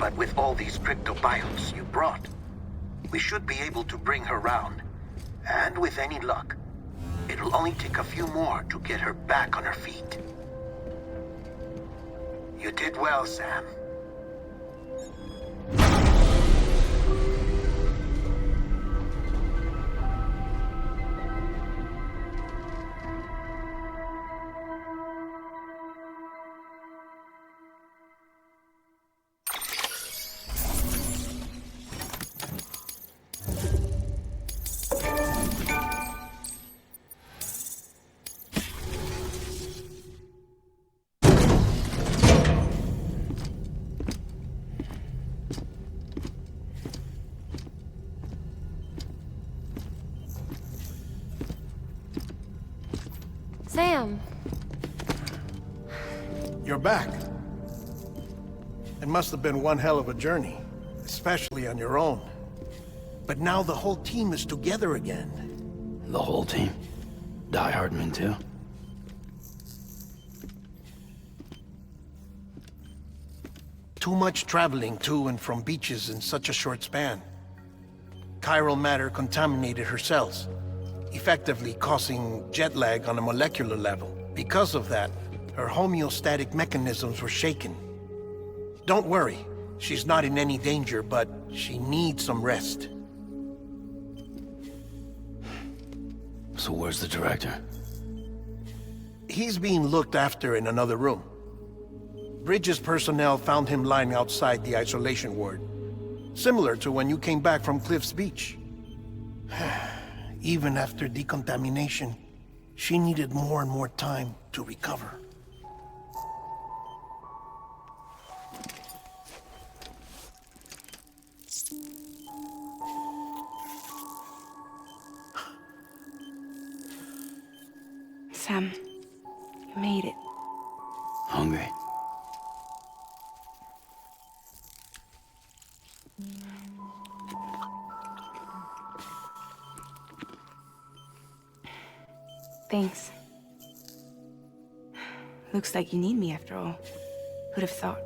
But with all these cryptobiotes you brought, we should be able to bring her round. And with any luck, it'll only take a few more to get her back on her feet. You did well, Sam. Sam! You're back. It must have been one hell of a journey, especially on your own. But now the whole team is together again. The whole team? Die Hardman too? Too much traveling to and from beaches in such a short span. Chiral matter contaminated her cells, effectively causing jet lag on a molecular level. Because of that, her homeostatic mechanisms were shaken. Don't worry, she's not in any danger, but she needs some rest. So where's the director? He's being looked after in another room. Bridges personnel found him lying outside the isolation ward, similar to when you came back from Cliff's Beach. Even after decontamination, she needed more and more time to recover. Sam, you made it. Hungry? Thanks. Looks like you need me after all. Who'd have thought?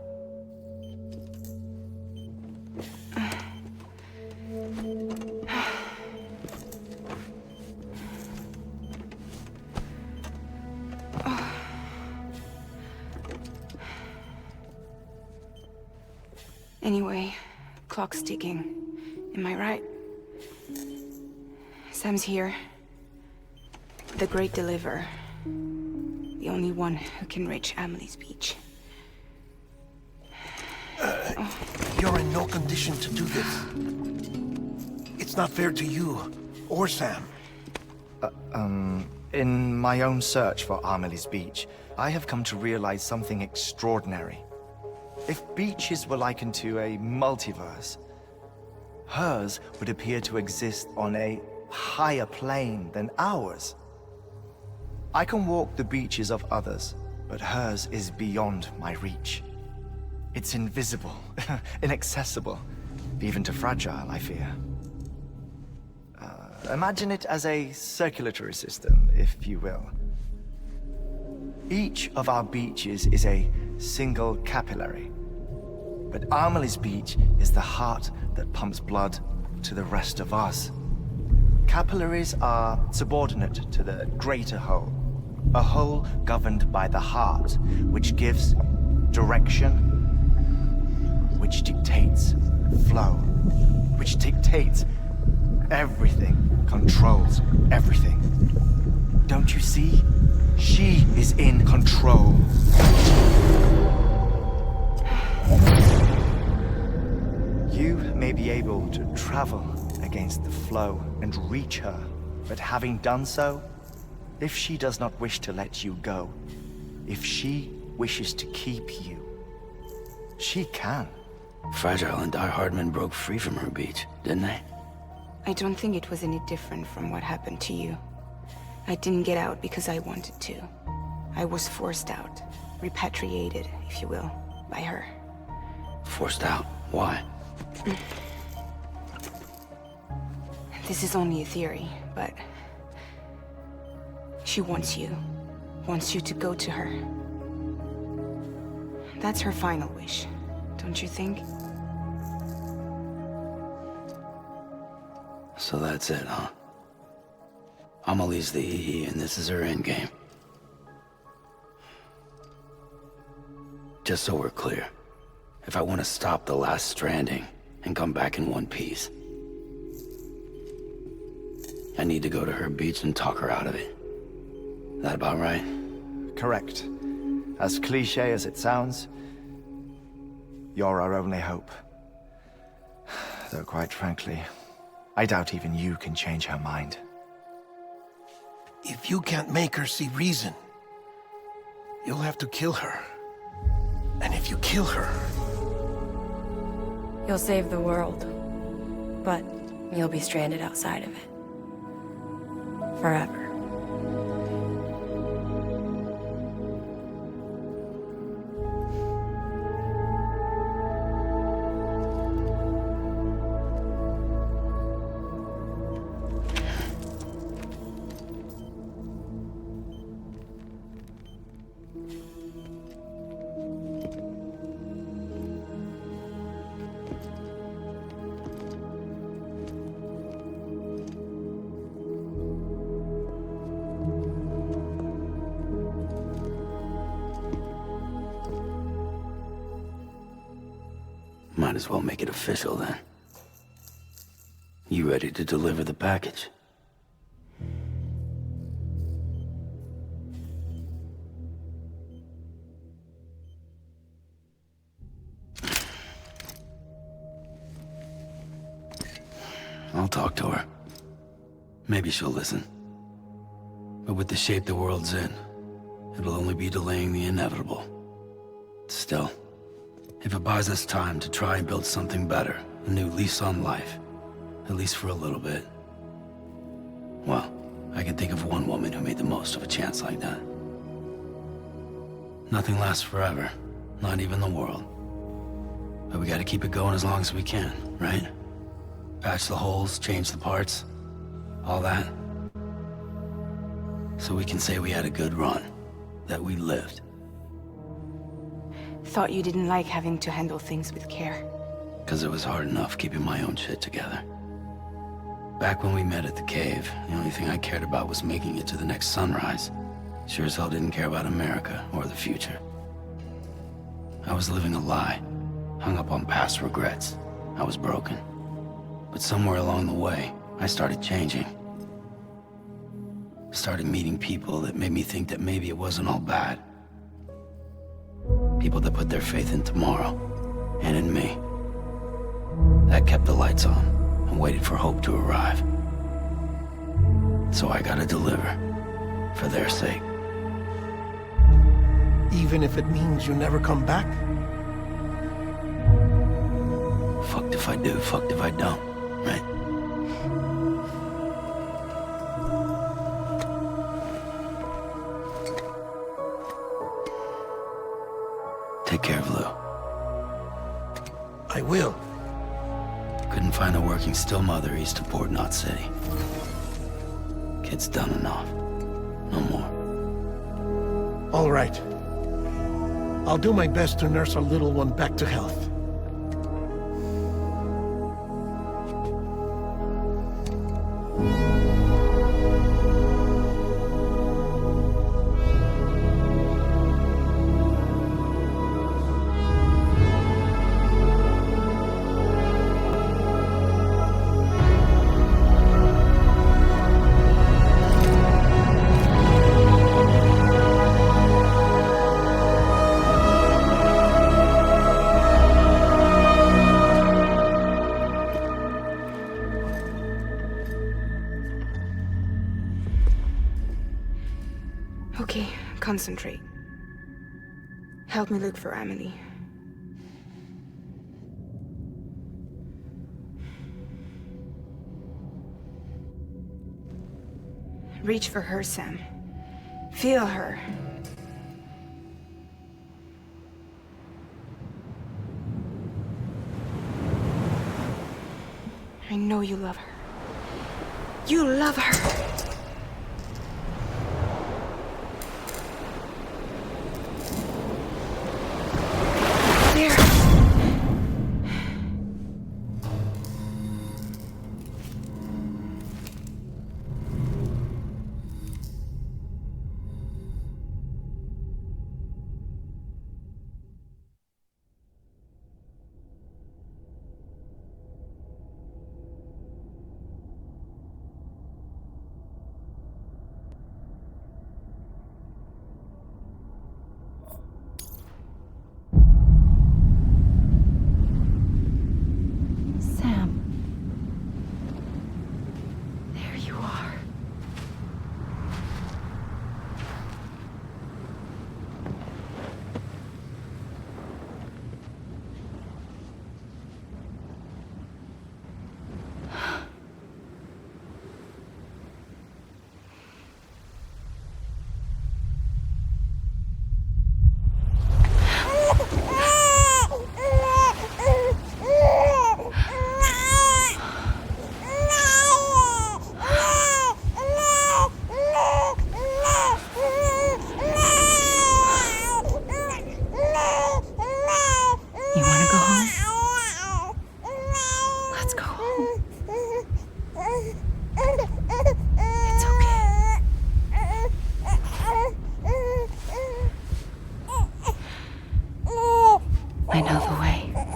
Anyway, clock's ticking. Am I right? Sam's here. The Great Deliverer. The only one who can reach Amelie's Beach. You're in no condition to do this. It's not fair to you, or Sam. In my own search for Amelie's Beach, I have come to realize something extraordinary. If beaches were likened to a multiverse, hers would appear to exist on a higher plane than ours. I can walk the beaches of others, but hers is beyond my reach. It's invisible, inaccessible, even to fragile, I fear. Imagine it as a circulatory system, if you will. Each of our beaches is a single capillary, but Amelie's Beach is the heart that pumps blood to the rest of us. Capillaries are subordinate to the greater whole, a whole governed by the heart, which gives direction, which dictates flow, which dictates everything, controls everything. Don't you see? She is in control. You may be able to travel against the flow and reach her, but having done so, if she does not wish to let you go, if she wishes to keep you, she can. Fragile and Die Hardman broke free from her beach, didn't they? I don't think it was any different from what happened to you. I didn't get out because I wanted to. I was forced out, repatriated, if you will, by her. Forced out? Why? This is only a theory, but she wants you to go to her. That's her final wish, don't you think? So that's it, huh? Amelie's the EE, and this is her endgame. Just so we're clear, if I want to stop the Last Stranding and come back in one piece, I need to go to her beach and talk her out of it. That about right? Correct. As cliché as it sounds, you're our only hope. Though quite frankly, I doubt even you can change her mind. If you can't make her see reason, you'll have to kill her. And if you kill her... You'll save the world, but you'll be stranded outside of it. Forever. Might as well make it official then. You ready to deliver the package? I'll talk to her. Maybe she'll listen. But with the shape the world's in, it'll only be delaying the inevitable. Still, if it buys us time to try and build something better, a new lease on life, at least for a little bit, well, I can think of one woman who made the most of a chance like that. Nothing lasts forever, not even the world. But we gotta keep it going as long as we can, right? Patch the holes, change the parts, all that. So we can say we had a good run, that we lived. Thought you didn't like having to handle things with care. 'Cause it was hard enough keeping my own shit together. Back when we met at the cave, the only thing I cared about was making it to the next sunrise. Sure as hell didn't care about America or the future. I was living a lie, hung up on past regrets. I was broken. But somewhere along the way, I started changing. Started meeting people that made me think that maybe it wasn't all bad. People that put their faith in tomorrow, and in me. That kept the lights on, and waited for hope to arrive. So I gotta deliver, for their sake. Even if it means you never come back? Fucked if I do, fucked if I don't, right? Take care of Lou. I will. Couldn't find a working still mother east of Port Knot City. Kid's done enough. No more. All right. I'll do my best to nurse our little one back to health. Okay, concentrate. Help me look for Amelie. Reach for her, Sam. Feel her. I know you love her. You love her! away.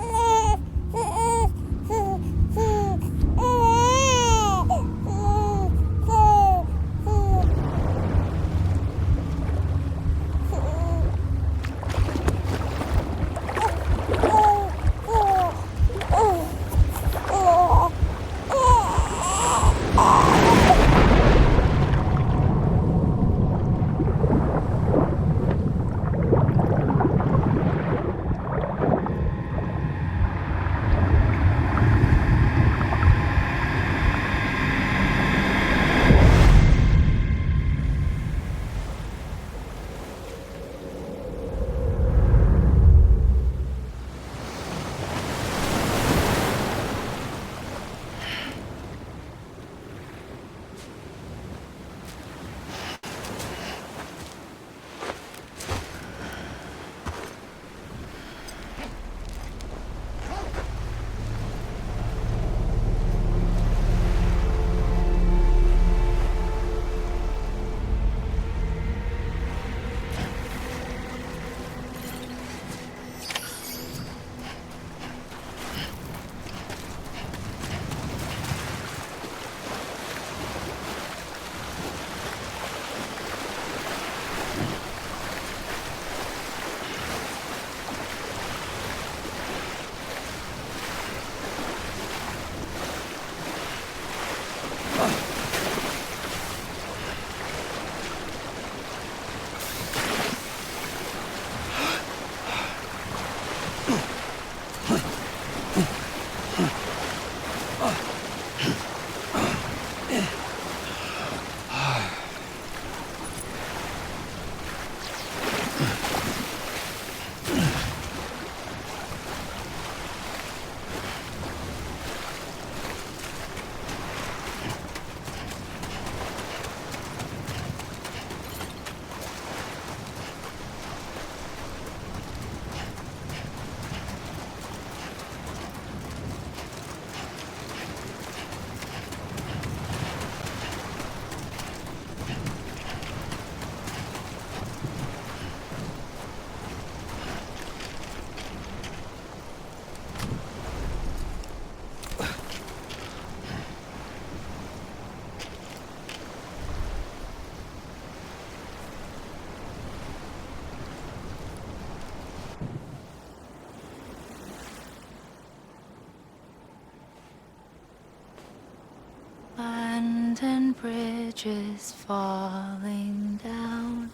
And bridges falling down,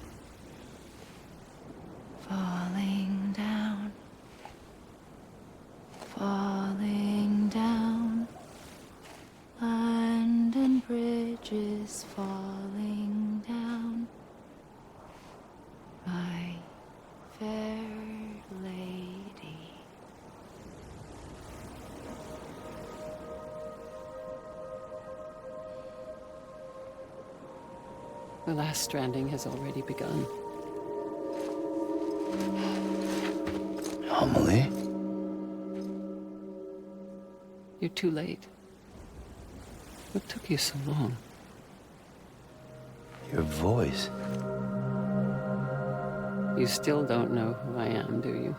falling down, falling down. London bridges falling down, my fair lady. The Last Stranding has already begun. Amelie? You're too late. What took you so long? Your voice. You still don't know who I am, do you?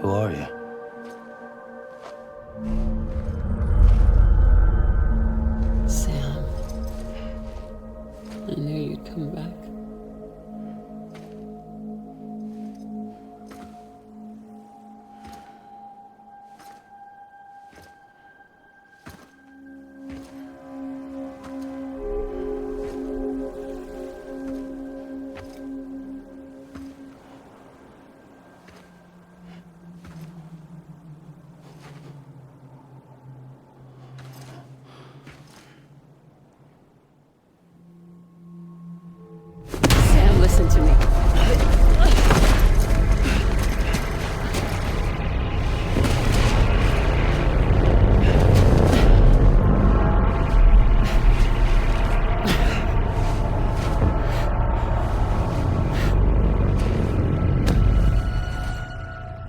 Who are you? Sam. I knew you'd come back. Listen to me.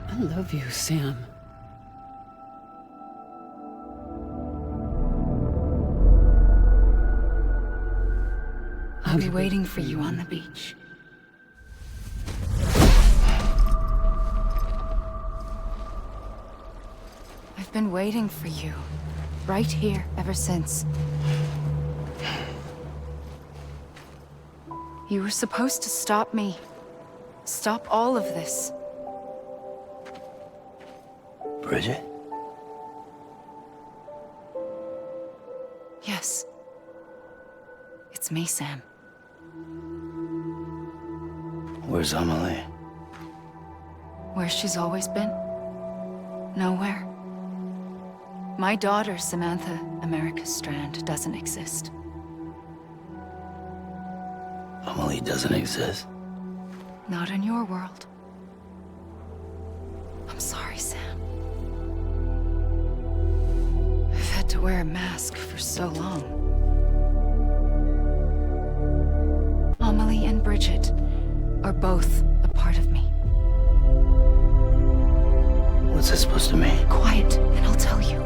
I love you, Sam. I'll be waiting for you on the beach. I've been waiting for you. Right here, ever since. You were supposed to stop me. Stop all of this. Bridget? Yes. It's me, Sam. Where's Amelie? Where she's always been. Nowhere. My daughter, Samantha America Strand, doesn't exist. Amelie doesn't exist? Not in your world. I'm sorry, Sam. I've had to wear a mask for so long. Amelie and Bridget are both a part of me. What's this supposed to mean? Quiet, and I'll tell you.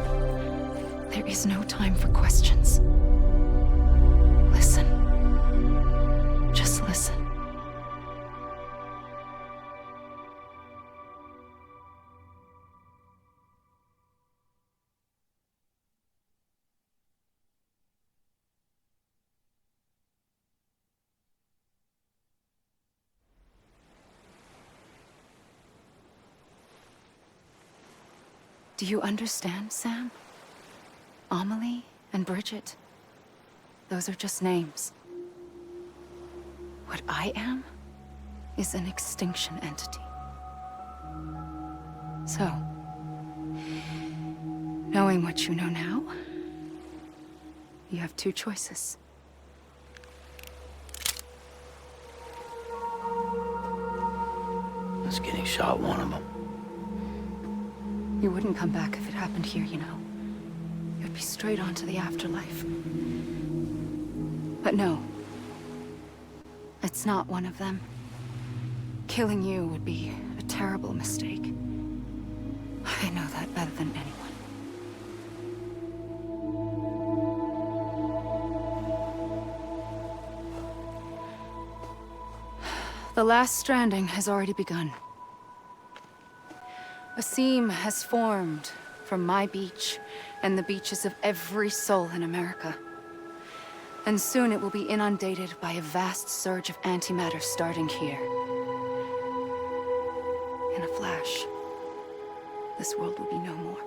There is no time for questions. Listen. Just listen. Do you understand, Sam? Amelie and Bridget, those are just names. What I am is an extinction entity. So, knowing what you know now, you have two choices. Is getting shot one of them? You wouldn't come back if it happened here, you know. You'd be straight on to the afterlife. But no. It's not one of them. Killing you would be a terrible mistake. I know that better than anyone. The Last Stranding has already begun. A seam has formed from my beach and the beaches of every soul in America. And soon it will be inundated by a vast surge of antimatter starting here. In a flash, this world will be no more.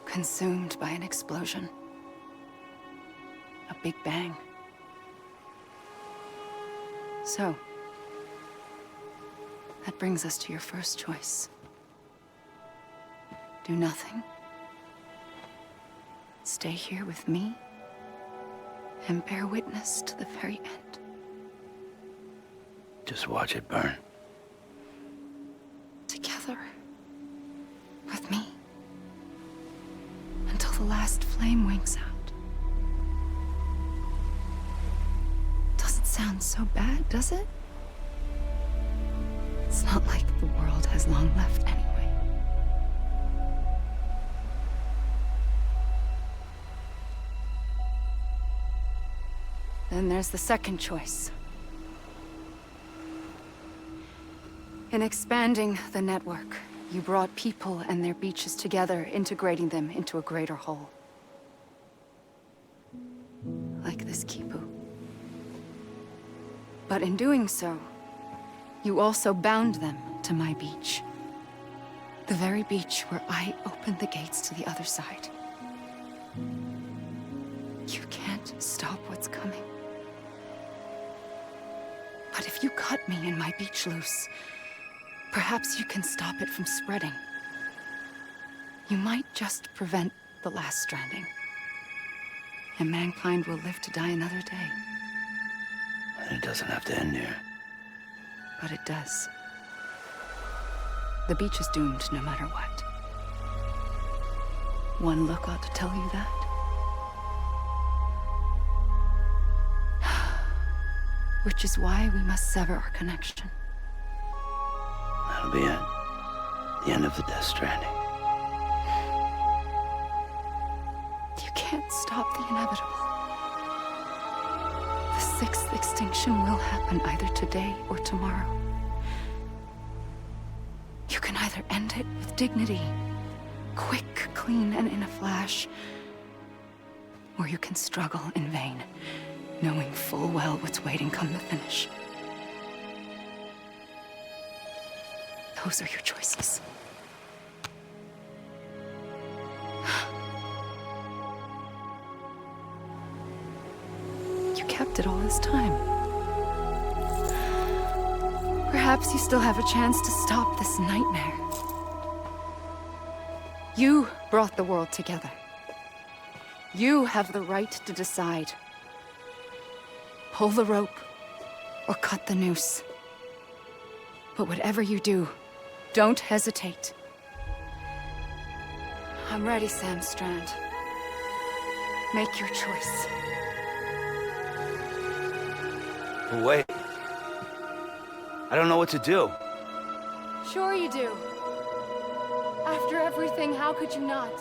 Consumed by an explosion. A big bang. So, that brings us to your first choice. Do nothing. Stay here with me and bear witness to the very end. Just watch it burn. Together. With me. Until the last flame winks out. Doesn't sound so bad, does it? It's not like the world has long left anyway. Then there's the second choice. In expanding the network, you brought people and their beaches together, integrating them into a greater whole. Like this Kipu. But in doing so, you also bound them to my beach. The very beach where I opened the gates to the other side. You can't stop what's coming. But if you cut me and my beach loose, perhaps you can stop it from spreading. You might just prevent the Last Stranding. And mankind will live to die another day. And it doesn't have to end here. But it does. The beach is doomed no matter what. One look ought to tell you that. Which is why we must sever our connection. That'll be it. The end of the Death Stranding. You can't stop the inevitable. The sixth extinction will happen either today or tomorrow. You can either end it with dignity quick, clean, and in a flash. Or you can struggle in vain, knowing full well what's waiting come the finish. Those are your choices. You kept it all this time. Perhaps you still have a chance to stop this nightmare. You brought the world together. You have the right to decide. Pull the rope or cut the noose. But whatever you do, don't hesitate. I'm ready, Sam Strand. Make your choice. Wait. I don't know what to do. Sure you do. After everything, how could you not?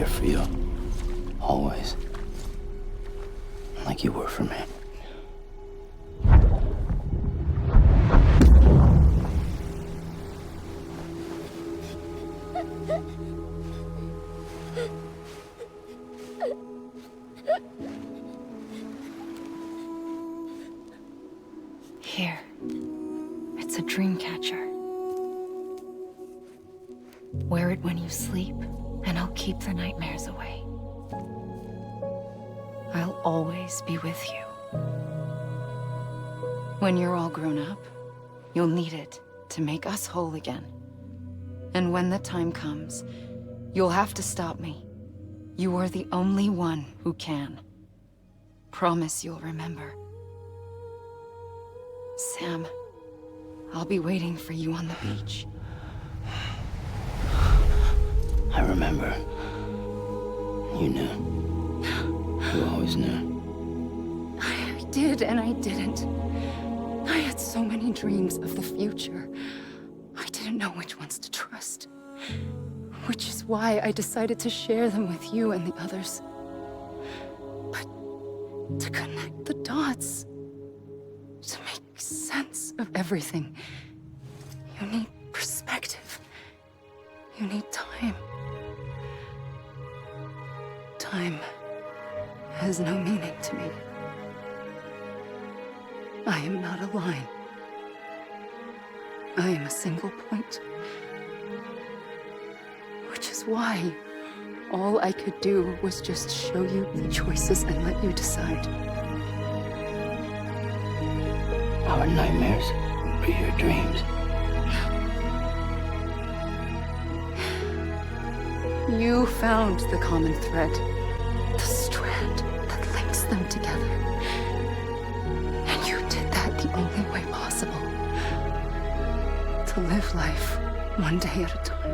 For you. Always. Like you were for me. Here. It's a dream catcher. Wear it when you sleep, and I'll keep the nightmares away. I'll always be with you. When you're all grown up, you'll need it to make us whole again. And when the time comes, you'll have to stop me. You are the only one who can. Promise you'll remember. Sam, I'll be waiting for you on the beach. I remember. You knew. You always knew. I did and I didn't. I had so many dreams of the future. I didn't know which ones to trust. Which is why I decided to share them with you and the others. But to connect the dots, to make sense of everything, you need perspective. You need time. Time has no meaning to me. I am not a line. I am a single point. Which is why all I could do was just show you the choices and let you decide. Our nightmares were your dreams. You found the common thread, the strand that links them together. to live life one day at a time.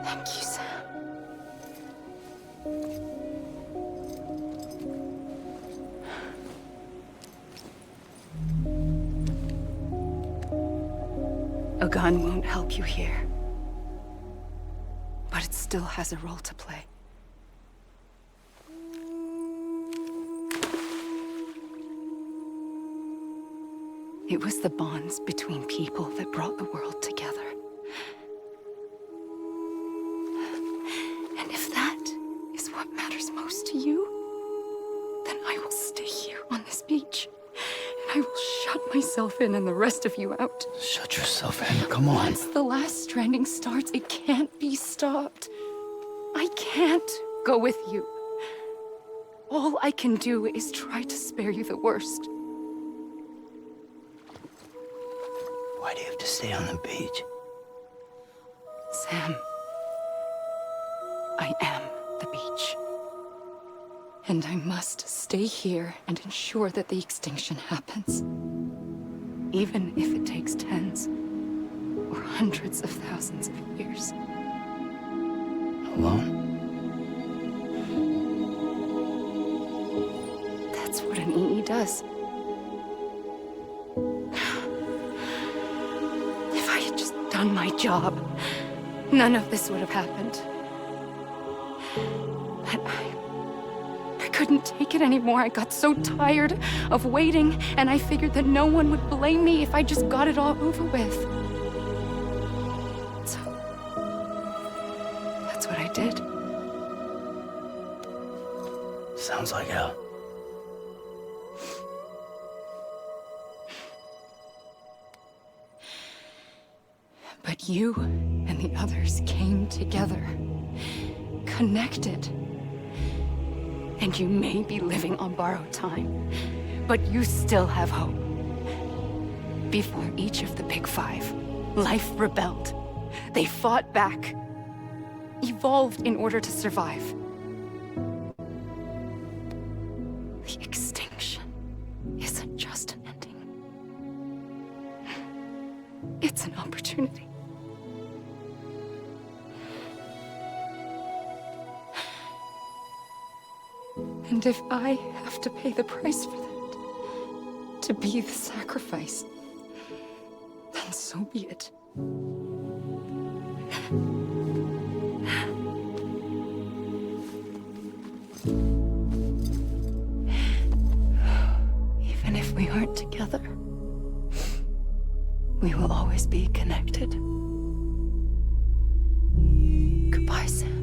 Thank you, Sam. A gun won't help you here, but it still has a role to play. It was the bonds between people that brought the world together. And if that is what matters most to you, then I will stay here on this beach. And I will shut myself in and the rest of you out. Shut yourself in, come on. Once the Last Stranding starts, it can't be stopped. I can't go with you. All I can do is try to spare you the worst. Why do you have to stay on the beach? Sam, I am the beach. And I must stay here and ensure that the extinction happens. Even if it takes tens or hundreds of thousands of years. Alone? That's what an EE does. If I had just done my job, none of this would have happened. But I couldn't take it anymore. I got so tired of waiting, and I figured that no one would blame me if I just got it all over with. So, that's what I did. Sounds like hell. But you and the others came together, connected. And you may be living on borrowed time, but you still have hope. Before each of the Big Five, life rebelled. They fought back, evolved in order to survive. The extinction isn't just an ending. It's an opportunity. And if I have to pay the price for that, to be the sacrifice, then so be it. Even if we aren't together, we will always be connected. Goodbye, Sam.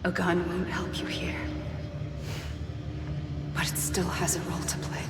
A gun won't help you here, but it still has a role to play.